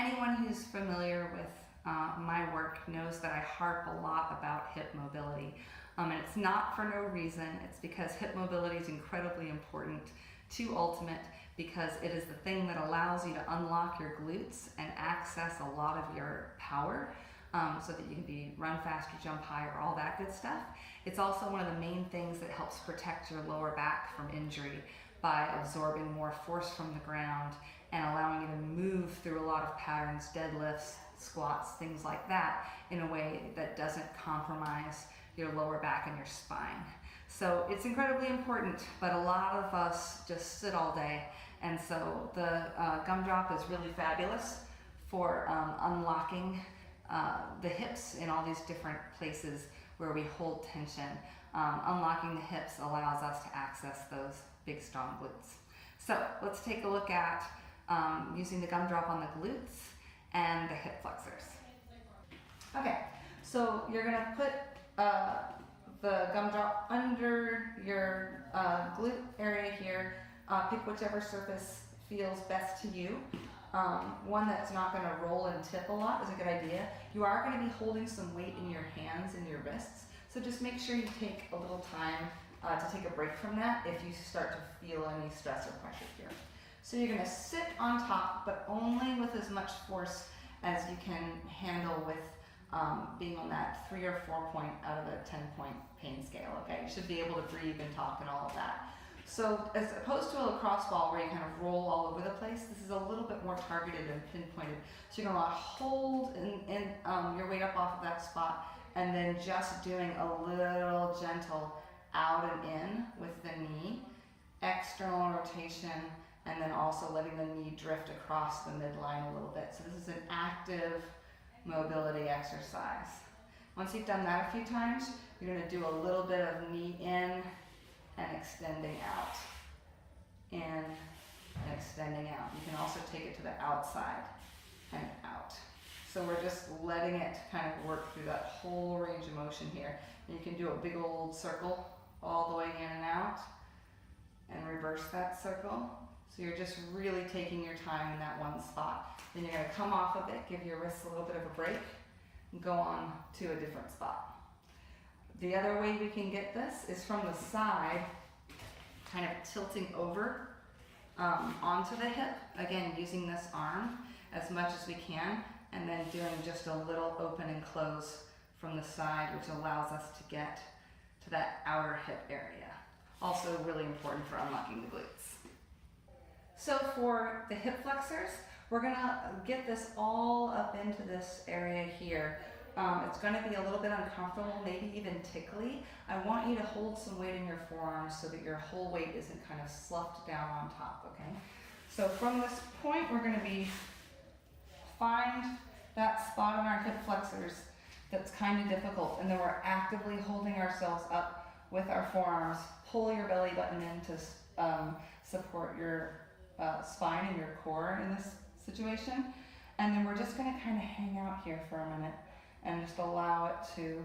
anyone who's familiar with my work knows that I harp a lot about hip mobility. And it's not for no reason. It's because hip mobility is incredibly important to Ultimate, because it is the thing that allows you to unlock your glutes and access a lot of your power, so that you can run faster, jump higher, all that good stuff. It's also one of the main things that helps protect your lower back from injury by absorbing more force from the ground and allowing you to move through a lot of patterns, deadlifts, squats, things like that, in a way that doesn't compromise your lower back and your spine. So it's incredibly important, but a lot of us just sit all day, and so the Gumdrop is really fabulous for unlocking the hips in all these different places where we hold tension. Unlocking the hips allows us to access those big strong glutes. So let's take a look at using the Gumdrop on the glutes and the hip flexors. Okay, so you're gonna put the Gumdrop under your glute area here. Pick whichever surface feels best to you. One that's not going to roll and tip a lot is a good idea. You are going to be holding some weight in your hands and your wrists, so just make sure you take a little time to take a break from that if you start to feel any stress or pressure here. So you're going to sit on top, but only with as much force as you can handle with being on that 3 or 4 point out of a 10-point pain scale, okay? You should be able to breathe and talk and all of that. So as opposed to a lacrosse ball where you kind of roll all over the place, this is a little bit more targeted and pinpointed. So you're gonna hold your weight up off of that spot, and then just doing a little gentle out and in with the knee, external rotation, and then also letting the knee drift across the midline a little bit. So this is an active mobility exercise. Once you've done that a few times, you're going to do a little bit of knee in and extending out. In and extending out. You can also take it to the outside and out. So we're just letting it kind of work through that whole range of motion here. And you can do a big old circle all the way in and out and reverse that circle. So you're just really taking your time in that one spot. Then you're going to come off of it, give your wrists a little bit of a break, and go on to a different spot. The other way we can get this is from the side, kind of tilting over onto the hip. Again, using this arm as much as we can, and then doing just a little open and close from the side, which allows us to get to that outer hip area. Also really important for unlocking the glutes. So for the hip flexors, we're gonna get this all up into this area here. It's gonna be a little bit uncomfortable, maybe even tickly. I want you to hold some weight in your forearms so that your whole weight isn't kind of sloughed down on top, okay? So from this point, we're gonna find that spot on our hip flexors that's kind of difficult, and then we're actively holding ourselves up with our forearms. Pull your belly button in to support your spine and your core in this situation. And then we're just going to kind of hang out here for a minute and just allow it to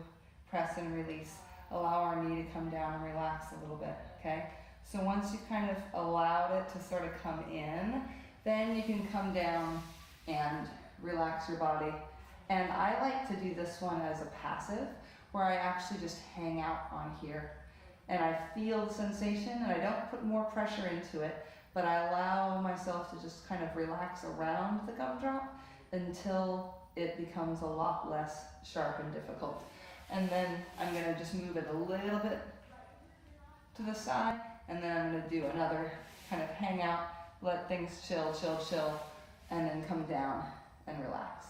press and release. Allow our knee to come down and relax a little bit, okay? So once you've kind of allowed it to sort of come in, then you can come down and relax your body. And I like to do this one as a passive, where I actually just hang out on here. And I feel the sensation, and I don't put more pressure into it, but I allow myself to just kind of relax around the Gumdrop until it becomes a lot less sharp and difficult. And then I'm gonna just move it a little bit to the side, and then I'm gonna do another kind of hang out, let things chill, and then come down and relax.